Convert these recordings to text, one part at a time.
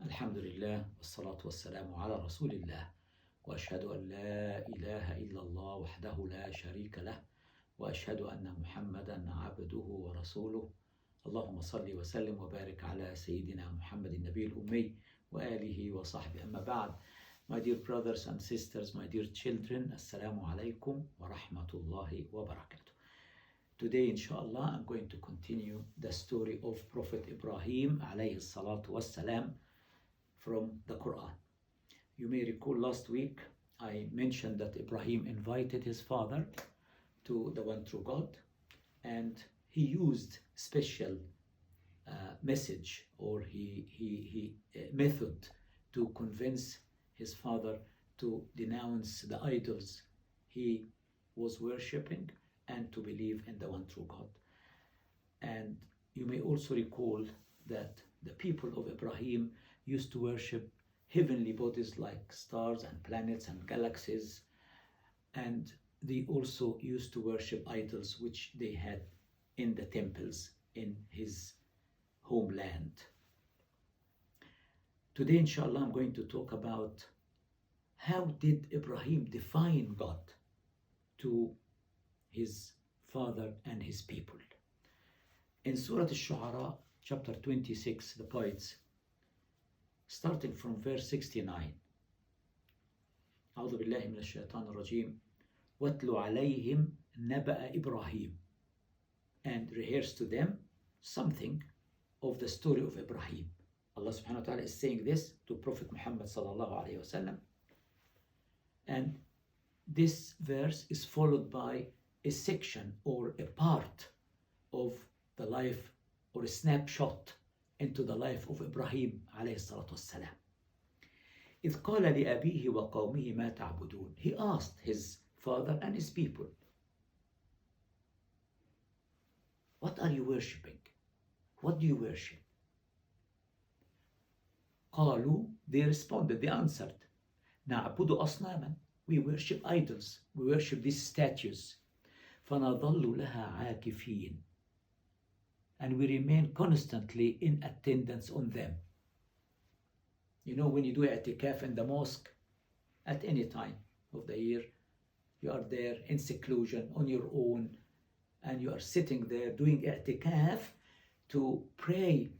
الحمد لله والصلاة والسلام على رسول الله وأشهد أن لا إله إلا الله وحده لا شريك له وأشهد أن محمدا عبده ورسوله اللهم صل وسلم وبارك على سيدنا محمد النبي الأمي وآله وصحبه أما بعد. My dear brothers and sisters, my dear children, Assalamu alaikum wa rahmatullahi wa barakatuh. Today, inshallah, I'm going to continue the story of Prophet Ibrahim alayhi salatu wassalam from the Quran. You may recall last week I mentioned that Ibrahim invited his father to the one true God, and he used special message or he method to convince his father to denounce the idols he was worshipping and to believe in the one true God. And you may also recall that the people of Ibrahim used to worship heavenly bodies like stars and planets and galaxies, and they also used to worship idols which they had in the temples in his homeland. Today, inshallah, I'm going to talk about how did Ibrahim define God to his father and his people. In Surah Al-Shu'ara, chapter 26, the poets, starting from verse 69. أعوذ بالله من الشيطان الرجيم وَاتْلُ عَلَيْهِمْ نَبَأَ إِبْرَاهِيمَ, and rehearse to them something of the story of Ibrahim. Allah subhanahu wa ta'ala is saying this to Prophet Muhammad sallallahu alayhi wa sallam, and this verse is followed by a section or a part of the life or a snapshot into the life of Ibrahim alayhi salatu wassalam. إذ قال لأبيه وقومه ما تعبدون. He asked his father and his people, what are you worshipping? What do you worship? قالوا, they responded, they answered, نعبد أصناما. We worship idols, we worship these statues. فنظل لها عاكفين, and we remain constantly in attendance on them. You know, when you do i'tikaf in the mosque, at any time of the year, you are there in seclusion on your own, and you are sitting there doing i'tikaf to pray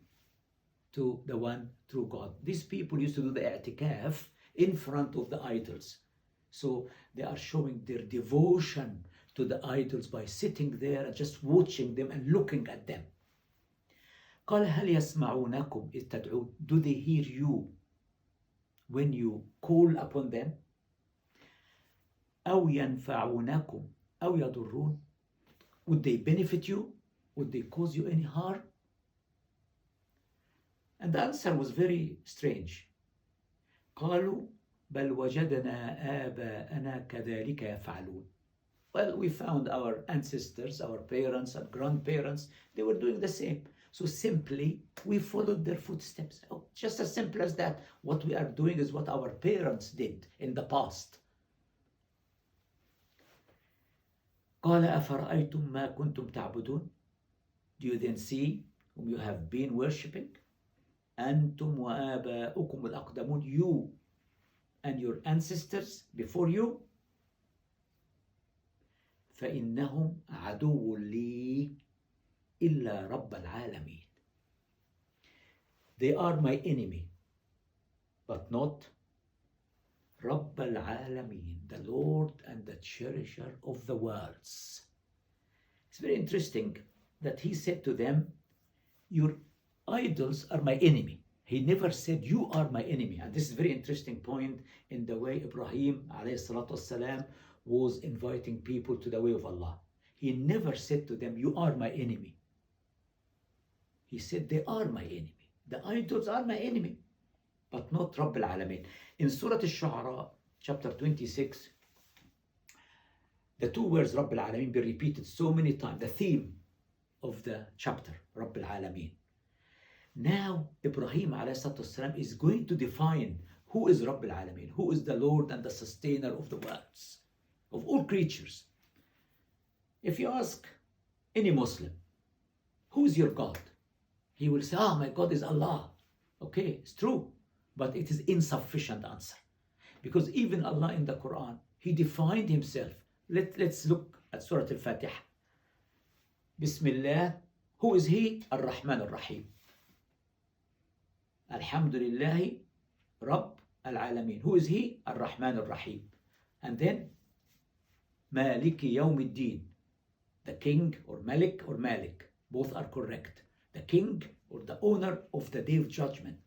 to the one true God. These people used to do the i'tikaf in front of the idols. So they are showing their devotion to the idols by sitting there and just watching them and looking at them. قال هل يسمعونكم إذ تدعون. Do they hear you when you call upon them? أو ينفعونكم أو يضرون. Would they benefit you? Would they cause you any harm? And the answer was very strange. قالوا بل وجدنا آباءنا كذلك يفعلون. Well, we found our ancestors, our parents and grandparents, they were doing the same. So simply, we followed their footsteps. Oh, just as simple as that. What we are doing is what our parents did in the past. قال أفرأيتم ما كنتم تعبدون. Do you then see whom you have been worshipping? أنتم وآباؤكم الأقدمون. You and your ancestors before you. فإنهم عدو لي إلا رب العالمين. They are my enemy, but not رب العالمين, the Lord and the cherisher of the worlds. It's very interesting that he said to them, your idols are my enemy. He never said you are my enemy. And this is a very interesting point in the way Ibrahim alayhi salatu wassalam was inviting people to the way of Allah. He never said to them, you are my enemy. He said, they are my enemy. The idols are my enemy, but not Rabb al-Alameen. In Surah Al-Shu'ara, chapter 26, the two words Rabb al-Alameen be repeated so many times, the theme of the chapter, Rabb al-Alameen. Now, Ibrahim ﷺ is going to define who is Rabb al-Alameen, who is the Lord and the sustainer of the worlds, of all creatures. If you ask any Muslim, who is your God? He will say, my God is Allah. Okay, it's true. but it is insufficient answer. Because even Allah in the Quran, He defined Himself. Let's look at Surah Al-Fatiha. Bismillah. Who is He? Ar-Rahman Ar-Rahim. Alhamdulillahi Rabb Al-Alamin. Who is He? Ar-Rahman Ar-Rahim. And then Maliki Yawmiddin. The king or Malik or Malik. Both are correct. The king or the owner of the day of judgment.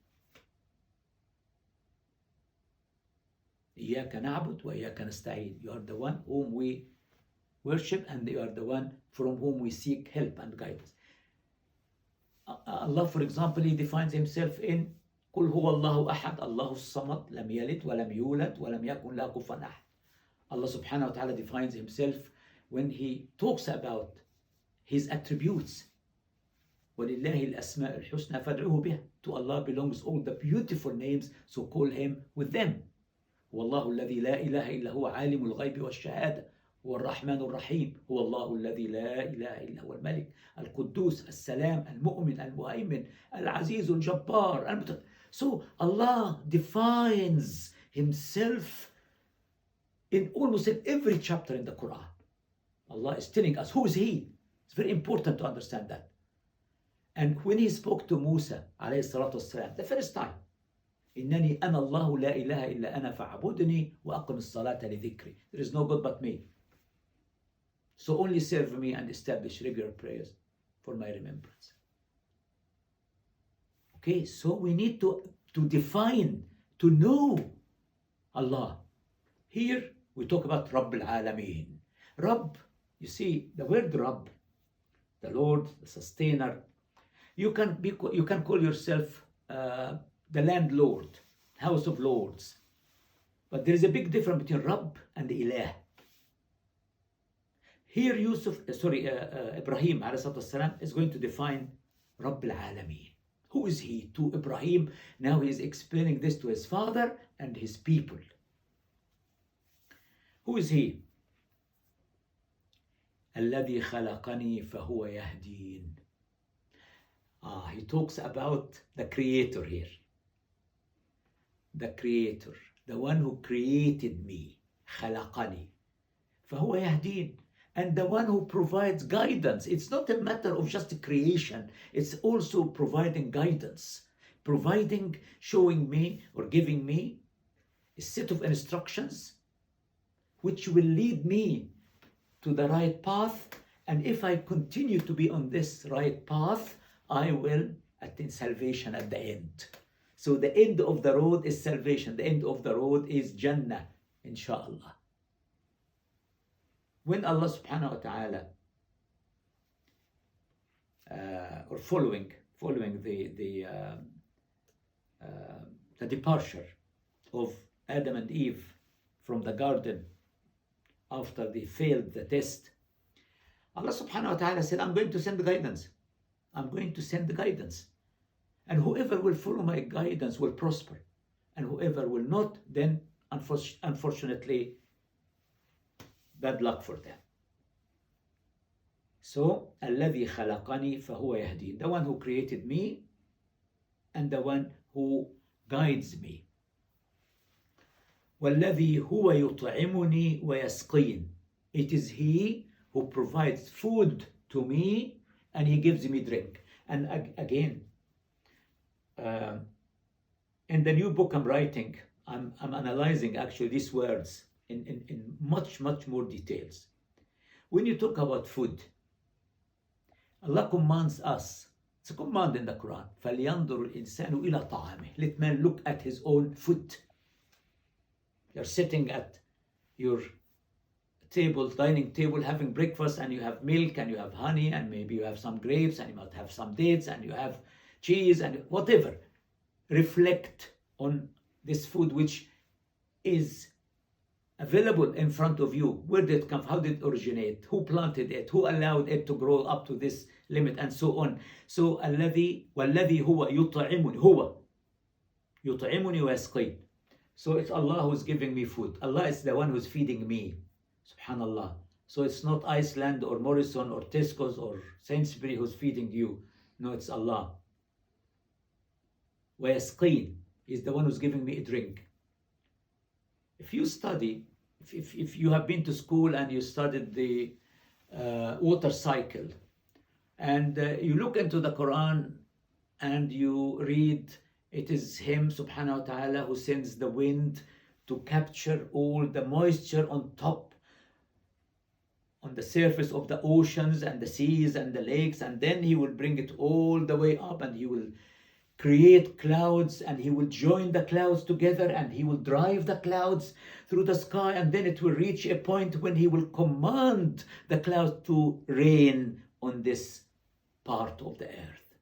إياك نعبد وإياك نستعين. You are the one whom we worship and you are the one from whom we seek help and guidance. Allah, for example, He defines Himself in قل هو الله أحد الله الصمد لم يلد ولم يولد ولم يكن له كفوا أحد. Allah subhanahu wa ta'ala defines Himself when He talks about His attributes. وَلِلَّهِ الْأَسْمَاءُ الْحُسْنَى فَادْعُوهُ بِهَا. To Allah belongs all the beautiful names, so call Him with them. والله الذي لا إله إلا هو عالم الغيب والشهادة هو الرحمن الرحيم هو الله الذي لا إله إلا هو الملك القدوس السلام المؤمن المهيمن العزيز الجبار. So Allah defines Himself in almost every chapter in the Quran. Allah is telling us who is He. It's very important to understand that. And when He spoke to Musa عليه الصلاة والسلام the first time, إنني أنا الله لا إله إلا أنا فاعبدني وأقم الصلاة لذكري. There is no God but me. So only serve me and establish regular prayers for my remembrance. Okay, so we need to define, to know Allah. Here we talk about Rabb al-Alamin. Rabb, you see, the word Rabb, the Lord, the sustainer. You can call yourself the landlord, house of lords. But there is a big difference between Rabb and Ilah. Here Ibrahim ﷺ is going to define Rabb al-Alamin. Who is He? To Ibrahim, now he is explaining this to his father and his people. Who is He? الذي خلقني فهو يهدين. He talks about the Creator here. The Creator, the one who created me, خلقني فهو يهدين. And the one who provides guidance. It's not a matter of just creation, it's also providing guidance, showing me or giving me a set of instructions which will lead me to the right path. And if I continue to be on this right path, I will attain salvation at the end. So the end of the road is salvation. The end of the road is Jannah, inshallah. When Allah subhanahu wa ta'ala, or following the departure of Adam and Eve from the garden after they failed the test, Allah subhanahu wa ta'ala said, I'm going to send guidance. I'm going to send the guidance. And whoever will follow my guidance will prosper. And whoever will not, then unfortunately, bad luck for them. So, الذي خلقني فهو يهدين. The one who created me and the one who guides me. والذي هو يطعمني ويسقين. It is He who provides food to me and He gives me drink. And again, in the new book I'm writing, I'm analyzing actually these words in much more details. When you talk about food, Allah commands us. It's a command in the Quran. فَلْيَنْظُرُ الْإِنسَانُ إِلَى طَعَامِهِ. Let man look at his own food. You're sitting at your dining table, having breakfast, and you have milk, and you have honey, and maybe you have some grapes, and you might have some dates, and you have cheese, and whatever. Reflect on this food which is available in front of you. Where did it come from? How did it originate? Who planted it? Who allowed it to grow up to this limit? And so on. So والذي هو يطعمني هو يطعمني ويسقين. So it's Allah who's giving me food. Allah is the one who's feeding me. Subhanallah. So it's not Iceland or Morrison or Tesco's or Sainsbury who's feeding you. No, it's Allah. ويسقين. He's the one who's giving me a drink. If you study, if you have been to school and you studied the water cycle, and you look into the Quran and you read, it is Him subhanahu wa ta'ala who sends the wind to capture all the moisture on top, on the surface of the oceans and the seas and the lakes, and then He will bring it all the way up, and He will create clouds, and He will join the clouds together, and He will drive the clouds through the sky, and then it will reach a point when He will command the clouds to rain on this part of the earth.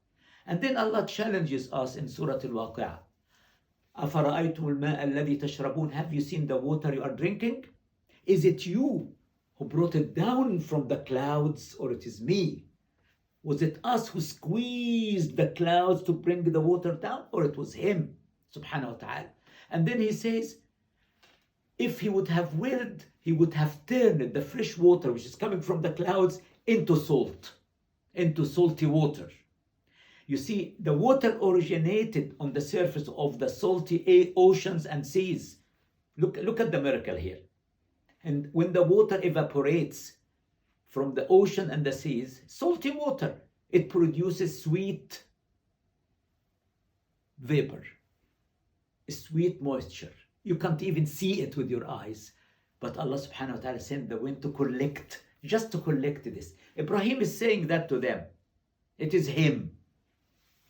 And then Allah challenges us in Surah Al-Waqi'ah. أَفَرَأَيْتُمُ الْمَاءَ الَّذِي تَشْرَبُونَ? Have you seen the water you are drinking? Is it you who brought it down from the clouds, or it is me? Was it us who squeezed the clouds to bring the water down, or it was Him subhanahu wa ta'ala? And then He says, if He would have willed, He would have turned the fresh water which is coming from the clouds into salt, into salty water. You see, the water originated on the surface of the salty oceans and seas. Look at the miracle here. And when the water evaporates from the ocean and the seas, salty water, it produces sweet vapor, sweet moisture. You can't even see it with your eyes. But Allah subhanahu wa ta'ala sent the wind to collect, just to collect this. Ibrahim is saying that to them. It is Him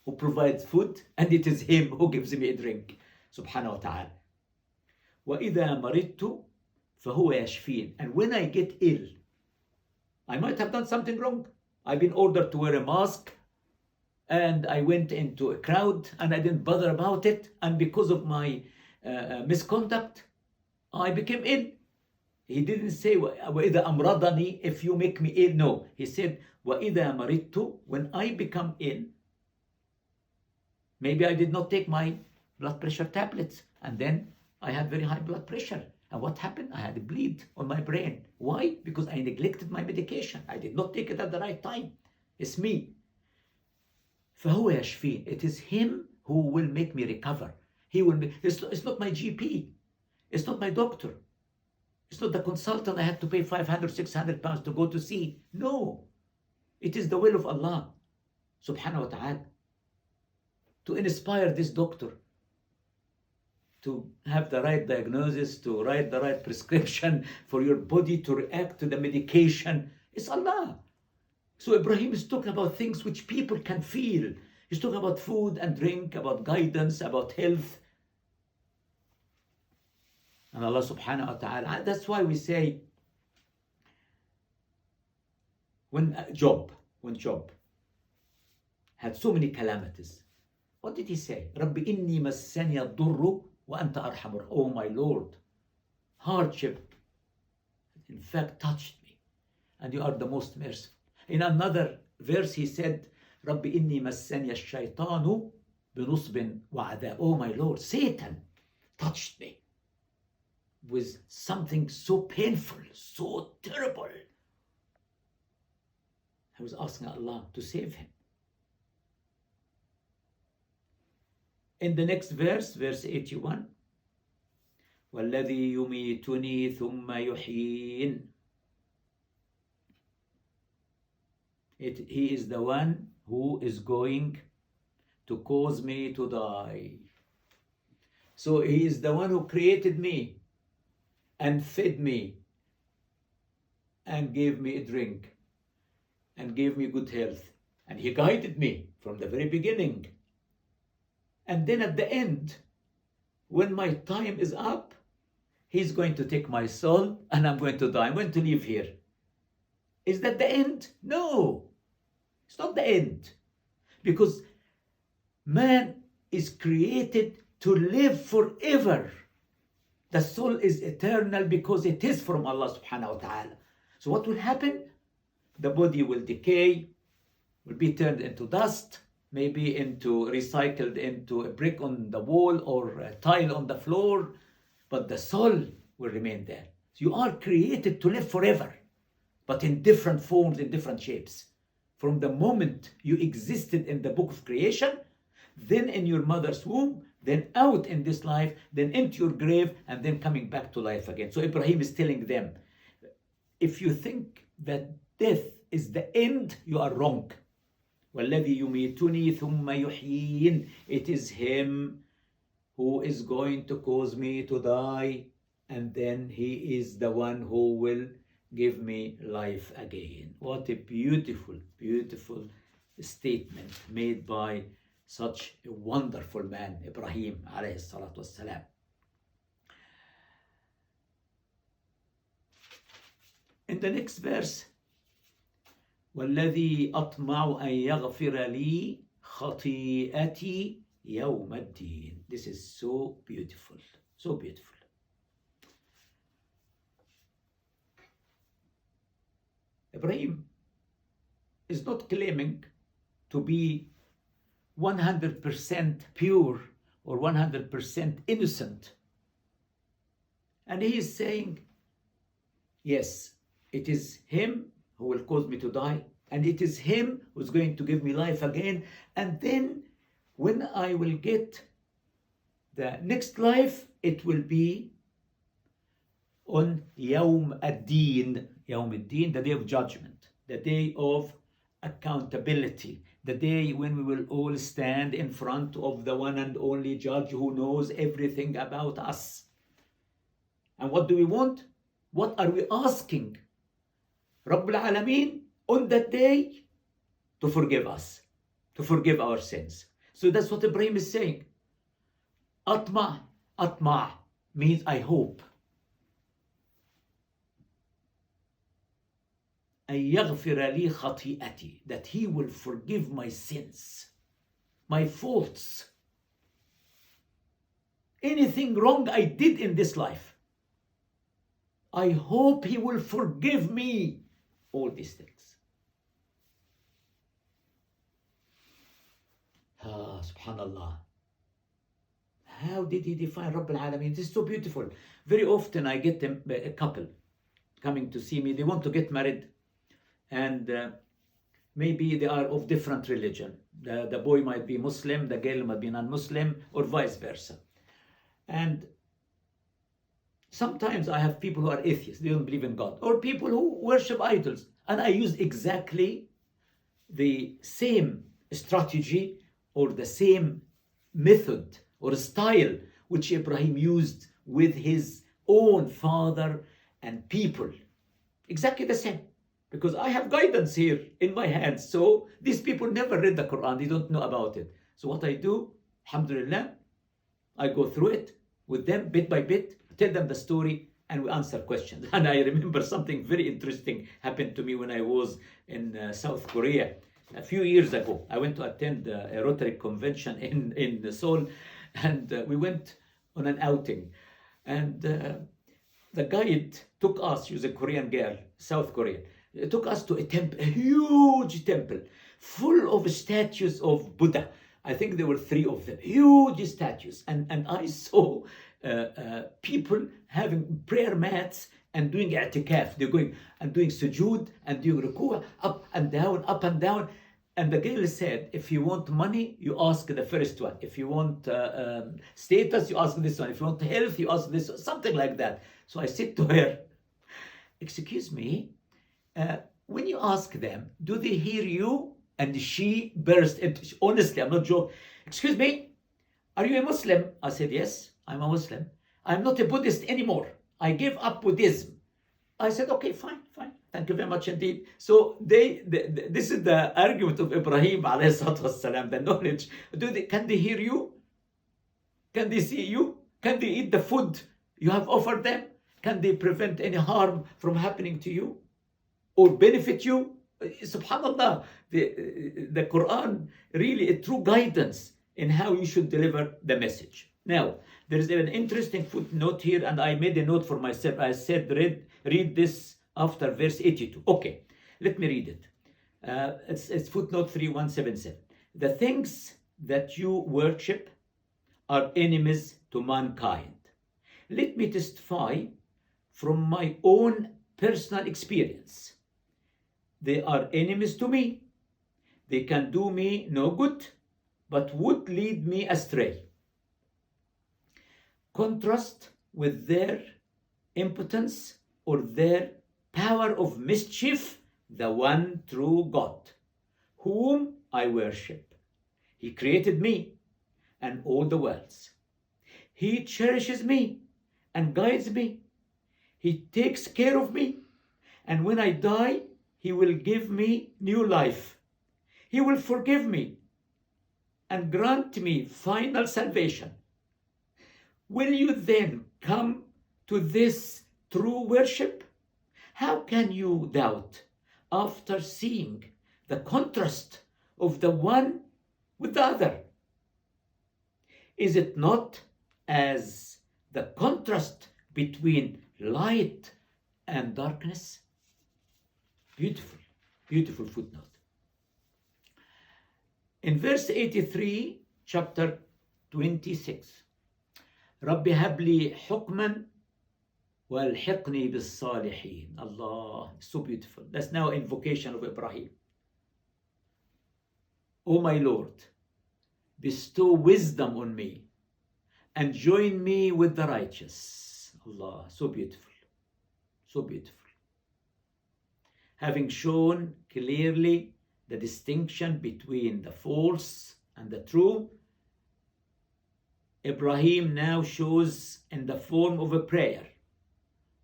who provides food, and it is Him who gives me a drink. Subhanahu wa ta'ala. وَإِذَا مَرِضْتُ فَهُوَ يَشْفِينَ. And when I get ill, I might have done something wrong. I've been ordered to wear a mask, and I went into a crowd and I didn't bother about it, and because of my misconduct, I became ill. He didn't say وَإِذَا أَمْرَضَنِي, if you make me ill. No, He said وَإِذَا مَرِضْتُ, when I become ill. Maybe I did not take my blood pressure tablets, and then I had very high blood pressure. And what happened? I had a bleed on my brain. Why? Because I neglected my medication. I did not take it at the right time. It's me. فَهُوَ يَشْفِينَ. It is Him who will make me recover. He will make, it's not my GP. It's not my doctor. It's not the consultant I had to pay 500, 600 pounds to go to see. No. It is the will of Allah subhanahu wa ta'ala to inspire this doctor to have the right diagnosis, to write the right prescription for your body to react to the medication. It's Allah. So Ibrahim is talking about things which people can feel. He's talking about food and drink, about guidance, about health. And Allah subhanahu wa ta'ala, that's why we say, when Job had so many calamities, what did he say? Rabbi inni massani ad-durru wa anta arhamur. Oh my Lord, hardship in fact touched me, and you are the most merciful. In another verse he said, Rabbi inni massani ash-shaytanu binusbin wa adab. Oh my Lord, Satan touched me with something so painful, so terrible. I was asking Allah to save him. In the next verse, verse 81, وَالَّذِي يُمِيتُنِي ثُمَّ يُحْيِينَ. He is the one who is going to cause me to die. So He is the one who created me and fed me and gave me a drink and gave me good health. And He guided me from the very beginning. And then at the end, when my time is up, He's going to take my soul and I'm going to die. I'm going to live here. Is that the end? No, it's not the end. Because man is created to live forever. The soul is eternal because it is from Allah subhanahu wa ta'ala. So what will happen? The body will decay, will be turned into dust, maybe recycled into a brick on the wall or a tile on the floor, but the soul will remain there. So you are created to live forever, but in different forms, in different shapes. From the moment you existed in the book of creation, then in your mother's womb, then out in this life, then into your grave, and then coming back to life again. So Ibrahim is telling them, if you think that death is the end, you are wrong. وَالَّذِي يُمِيتُنِي ثُمَّ يُحْيِينِ. It is him who is going to cause me to die, and then he is the one who will give me life again. What a beautiful, beautiful statement made by such a wonderful man, Ibrahim alayhi salatu wassalam. In the next verse, وَالَّذِي أَطْمَعُ أَن يَغْفِرَ لِي خَطِيئَتِي يَوْمَ الدِّينِ. This is so beautiful, so beautiful. Ibrahim is not claiming to be 100% pure or 100% innocent. And he is saying, yes, it is him who will cause me to die, and it is him who's going to give me life again. And then when I will get the next life, it will be on Yawm ad-Din. Yawm ad-Din, the day of judgment, the day of accountability, the day when we will all stand in front of the one and only judge who knows everything about us. And what do we want? What are we asking Rabbul Alameen on that day? To forgive us, to forgive our sins. So that's what Ibrahim is saying. Atma means I hope. أن يغفر لي خطيئتي, that he will forgive my sins, my faults, anything wrong I did in this life. I hope he will forgive me all these things. Subhanallah. How did he define Rabb al-Alameen? This is so beautiful. Very often I get a couple coming to see me. They want to get married, and maybe they are of different religion. The boy might be Muslim, the girl might be non-Muslim, or vice versa. And sometimes I have people who are atheists, they don't believe in God, or people who worship idols. And I use exactly the same strategy or the same method or style which Ibrahim used with his own father and people. Exactly the same. Because I have guidance here in my hands. So these people never read the Quran, they don't know about it. So what I do, alhamdulillah, I go through it with them bit by bit, tell them the story, and we answer questions. And I remember something very interesting happened to me when I was in South Korea a few years ago. I went to attend a Rotary convention in Seoul, and we went on an outing. And the guide took us, she was a Korean girl, South Korean, took us to a temple, a huge temple, full of statues of Buddha. I think there were 3 of them, huge statues. And I saw people having prayer mats and doing i'tikaf. They're going and doing sujood and doing ruku', up and down, up and down. And the girl said, if you want money, you ask the first one. If you want status, you ask this one. If you want health, you ask this one. Something like that. So I said to her, excuse me, when you ask them, do they hear you? And she burst into, honestly, I'm not joking. Excuse me, are you a Muslim? I said, yes, I'm a Muslim. I'm not a Buddhist anymore. I gave up Buddhism. I said, okay, fine. Thank you very much indeed. So this is the argument of Ibrahim alayhi salatu wassalam, the knowledge. Can they hear you? Can they see you? Can they eat the food you have offered them? Can they prevent any harm from happening to you or benefit you? Subhanallah, the Quran really a true guidance in how you should deliver the message. Now, there is an interesting footnote here, and I made a note for myself. I said, read this after verse 82. Okay, let me read it. It's footnote 3177. The things that you worship are enemies to mankind. Let me testify from my own personal experience. They are enemies to me. They can do me no good, but would lead me astray. contrast with their impotence or their power of mischief the one true God, whom I worship. He created me and all the worlds. He cherishes me and guides me. He takes care of me, and when I die, He will give me new life. He will forgive me and grant me final salvation. Will you then come to this true worship? How can you doubt after seeing the contrast of the one with the other? Is it not as the contrast between light and darkness? Beautiful, beautiful footnote. In verse 83, chapter 26, رب هب لي حكما والحقني بالصالحين. Allah, so beautiful. That's now invocation of Ibrahim. O my Lord, bestow wisdom on me and join me with the righteous. Allah, so beautiful, so beautiful. Having shown clearly the distinction between the false and the true, Ibrahim now shows in the form of a prayer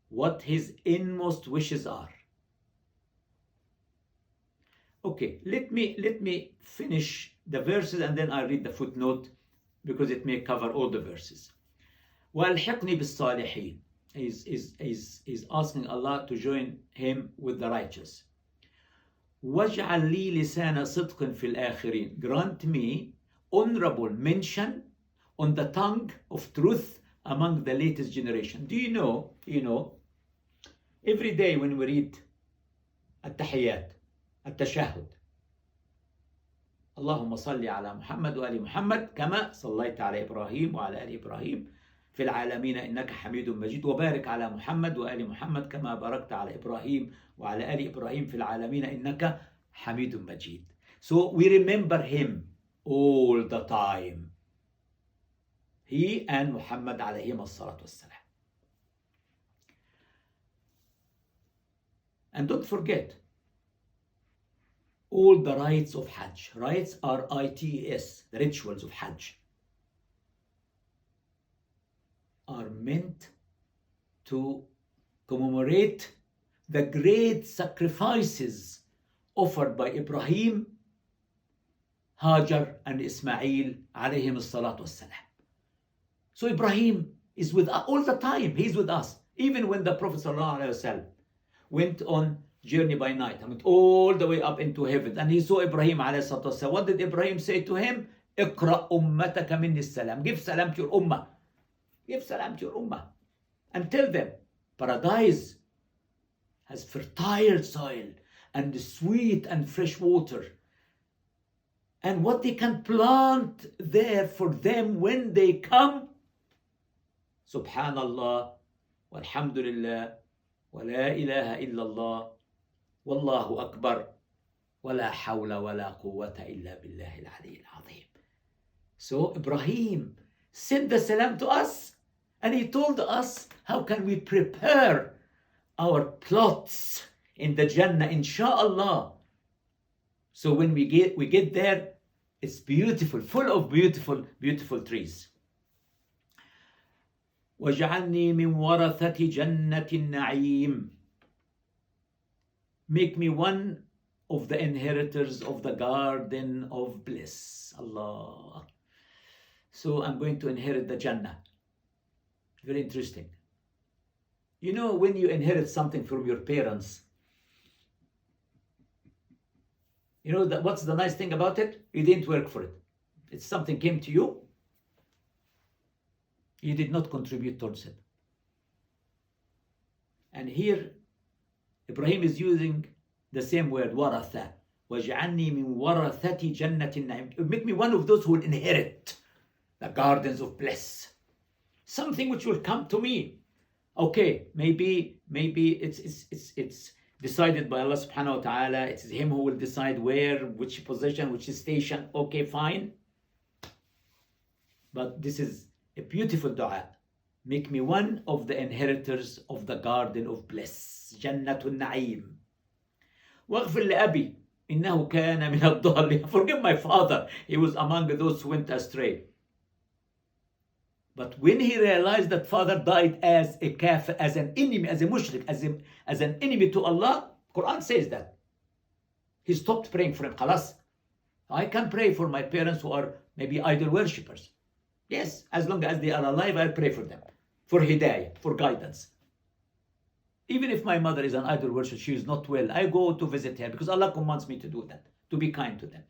what his inmost wishes are. Okay, let me finish the verses and then I'll read the footnote because it may cover all the verses. وَالْحِقْنِي بِالصَّالِحِينَ. He's asking Allah to join him with the righteous. وَاجْعَلْ لِي لِسَانَ صِدْقٍ فِي الْآخِرِينَ. Grant me honorable mention on the tongue of truth among the latest generation. Do you know, every day when we read التحيات, التشهد, اللهم صل على محمد وآل محمد كما صليت على إبراهيم وعلى آل إبراهيم في العالمين إنك حميد مجيد وبارك على محمد وآل محمد كما باركت على إبراهيم وعلى آل إبراهيم في العالمين إنك حميد مجيد. So we remember him all the time. He and Muhammad عليهما الصلاة والسلام. And don't forget, all the rites of Hajj. Rites are ITS, the rituals of Hajj, are meant to commemorate the great sacrifices offered by Ibrahim, Hajar, and Ismail alayhim as-salatu was-salam. So Ibrahim is with us all the time. He's with us. Even when the Prophet ﷺ went on journey by night, went all the way up into heaven, and he saw Ibrahim ﷺ. What did Ibrahim say to him? اقرأ أمتك مني السلام. Give salam to your ummah. Give salam to your ummah. And tell them, paradise has fertile soil and sweet and fresh water. And what they can plant there for them when they come, Subhanallah, walhamdulillah, wa la ilaha illallah, wallahu akbar, wa la hawla wa la quwwata illa billahi al-ali al-azim. So Ibrahim sent the salam to us, and he told us how can we prepare our plots in the Jannah, inshallah. So when we get there, it's beautiful, full of beautiful, beautiful trees. وَاجْعَلْنِي مِنْ وَرَثَةِ جَنَّةِ النَّعِيمِ. Make me one of the inheritors of the garden of bliss. Allah. So I'm going to inherit the Jannah. Very interesting. You know, when you inherit something from your parents, you know that what's the nice thing about it? You didn't work for it. It's something came to you. You did not contribute towards it. And here, Ibrahim is using the same word, waratha. وَاجْعَلْنِي مِنْ وَرَثَةِ جَنَّةِ النَّعِيمِ. Make me one of those who will inherit the gardens of bliss. Something which will come to me. Okay, maybe it's decided by Allah subhanahu wa ta'ala. It's him who will decide where, which position, which station. Okay, fine. But this is a beautiful dua. Make me one of the inheritors of the garden of bliss. جنة النعيم. واغفر لأبي إنه كان من الضالين. Forgive my father. He was among those who went astray. But when he realized that father died as a kafir, as an enemy, as a mushrik, as an enemy to Allah, Quran says that. He stopped praying for him. Khalas. I can pray for my parents who are maybe idol worshippers. Yes, as long as they are alive, I'll pray for them. For hidayah, for guidance. Even if my mother is an idol worshipper, she is not well, I go to visit her because Allah commands me to do that, to be kind to them.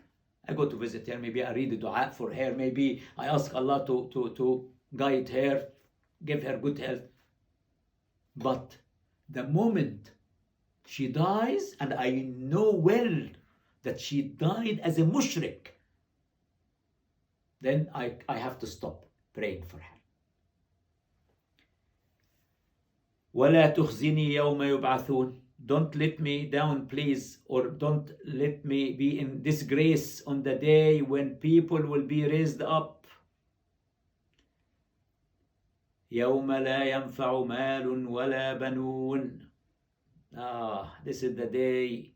I go to visit her, maybe I read a dua for her, maybe I ask Allah to guide her, give her good health. But the moment she dies, and I know well that she died as a mushrik, then I have to stop praying for her. وَلَا تُخْزِنِي يَوْمَ يُبْعَثُونَ. Don't let me down, please, or don't let me be in disgrace on the day when people will be raised up. يَوْمَ لَا يَنْفَعُ مَالٌ وَلَا بَنُونَ. This is the day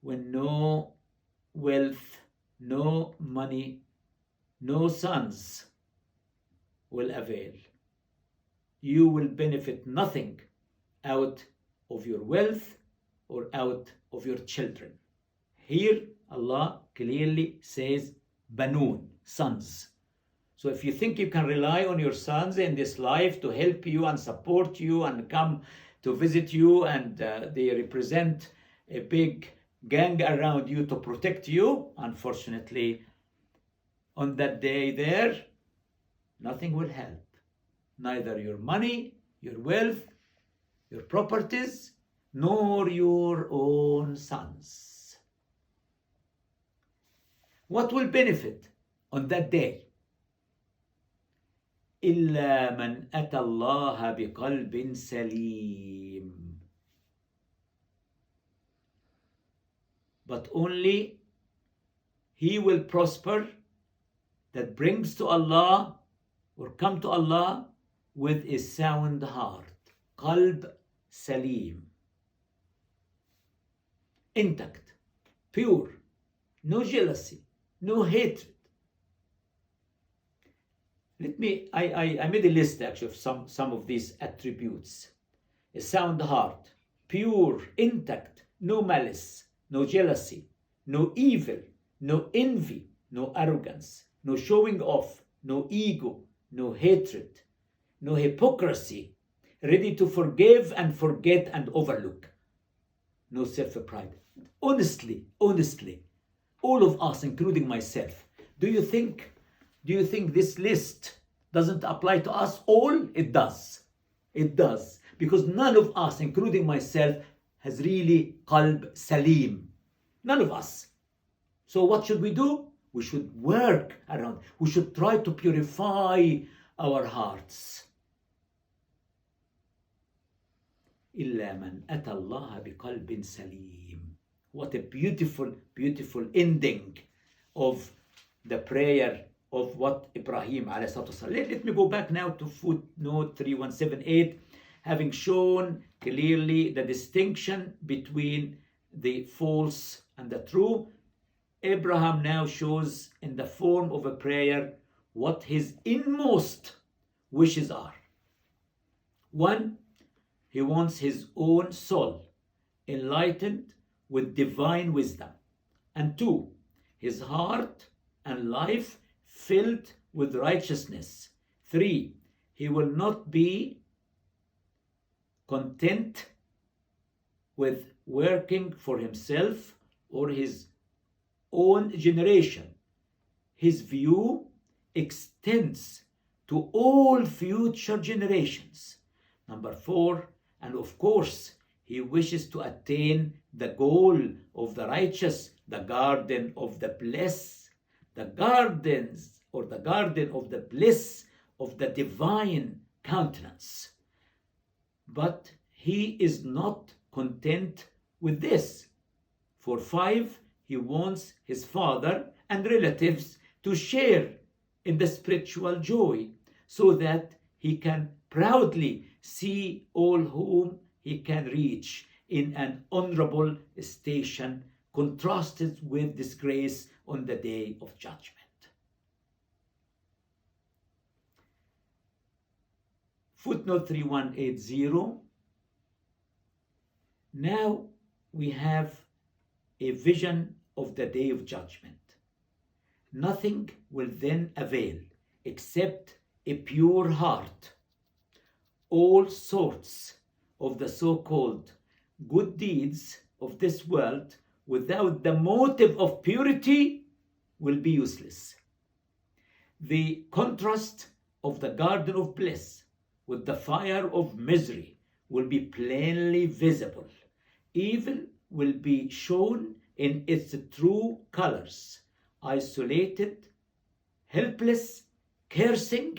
when no wealth, no money, no sons will avail. You will benefit nothing out of your wealth or out of your children. Here Allah clearly says Banun, sons. So if you think you can rely on your sons in this life to help you and support you and come to visit you, and they represent a big gang around you to protect you, unfortunately on that day there, nothing will help. Neither your money, your wealth, your properties, nor your own sons. What will benefit on that day? إِلَّا مَنْ أَتَى اللَّهَ بِقَلْبٍ سَلِيمٍ. But only he will prosper that brings to Allah or come to Allah with a sound heart. Qalb Salim. Intact, pure, no jealousy, no hatred. I made a list actually of some of these attributes. A sound heart, pure, intact, no malice, no jealousy, no evil, no envy, no arrogance, no showing off, no ego, no hatred, no hypocrisy, ready to forgive and forget and overlook, no self-pride. Honestly, all of us, including myself, do you think this list doesn't apply to us all? It does. It does. Because none of us, including myself, has really qalb salim. None of us. So what should we do? We should work around. We should try to purify our hearts. إِلَّا مَنْ أَتَى اللَّهَ بِقَلْبٍ سَلِيمٍ. What a beautiful, beautiful ending of the prayer of what Ibrahim ﷺ. Let me go back now to footnote 3178, having shown clearly the distinction between the false and the true. Abraham now shows in the form of a prayer what his inmost wishes are. One, he wants his own soul enlightened with divine wisdom. And two, his heart and life filled with righteousness. Three, he will not be content with working for himself or his own generation. His view extends to all future generations. Number four, and of course, he wishes to attain the goal of the righteous, the garden of the bliss, the gardens or the garden of the bliss of the divine countenance. But he is not content with this. For five, he wants his father and relatives to share in the spiritual joy. so that he can proudly see all whom he can reach in an honorable station, contrasted with disgrace on the day of judgment. Footnote 3180. Now we have a vision of the day of judgment. Nothing will then avail except a pure heart. All sorts of the so-called good deeds of this world without the motive of purity will be useless. The contrast of the garden of bliss with the fire of misery will be plainly visible. Evil will be shown in its true colors, isolated, helpless, cursing,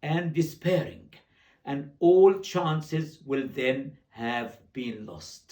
and despairing, and all chances will then have been lost.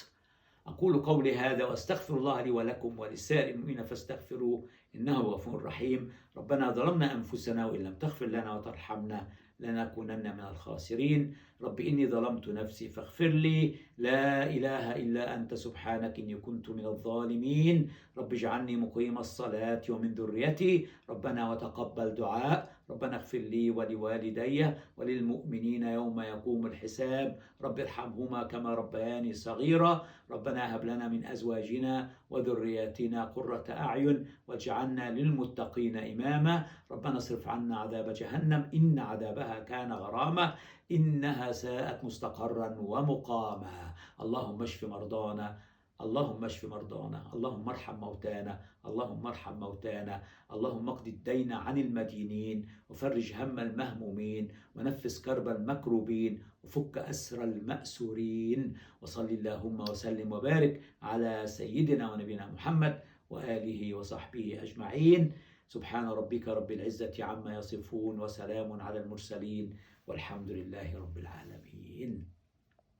أقول قولي هذا وأستغفر الله لي ولكم ولسائر المؤمنين فاستغفروه إنه غفور رحيم. ربنا ظلمنا أنفسنا وإن لم تغفر لنا وترحمنا لنكونن من الخاسرين. رب إني ظلمت نفسي فاغفر لي، لا إله إلا أنت سبحانك إني كنت من الظالمين. رب اجعلني مقيم الصلاة ومن ذريتي، ربنا وتقبل دعاء. ربنا اغفر لي ولوالدي وللمؤمنين يوم يقوم الحساب. رب ارحمهما كما ربياني صغيرا. ربنا هب لنا من أزواجنا وذرياتنا قرة أعين واجعلنا للمتقين إماما. ربنا اصرف عنا عذاب جهنم إن عذابها كان غراما إنها ساءت مستقرا ومقاما. اللهم اشف مرضانا، اللهم اشف مرضانا، اللهم ارحم موتانا، اللهم ارحم موتانا، اللهم اقض الدين عن المدينين وفرج هم المهمومين ونفس كرب المكروبين وفك أسر المأسورين. وصل اللهم وسلم وبارك على سيدنا ونبينا محمد وآله وصحبه أجمعين. سبحان ربك رب العزة عما يصفون وسلام على المرسلين والحمد لله رب العالمين.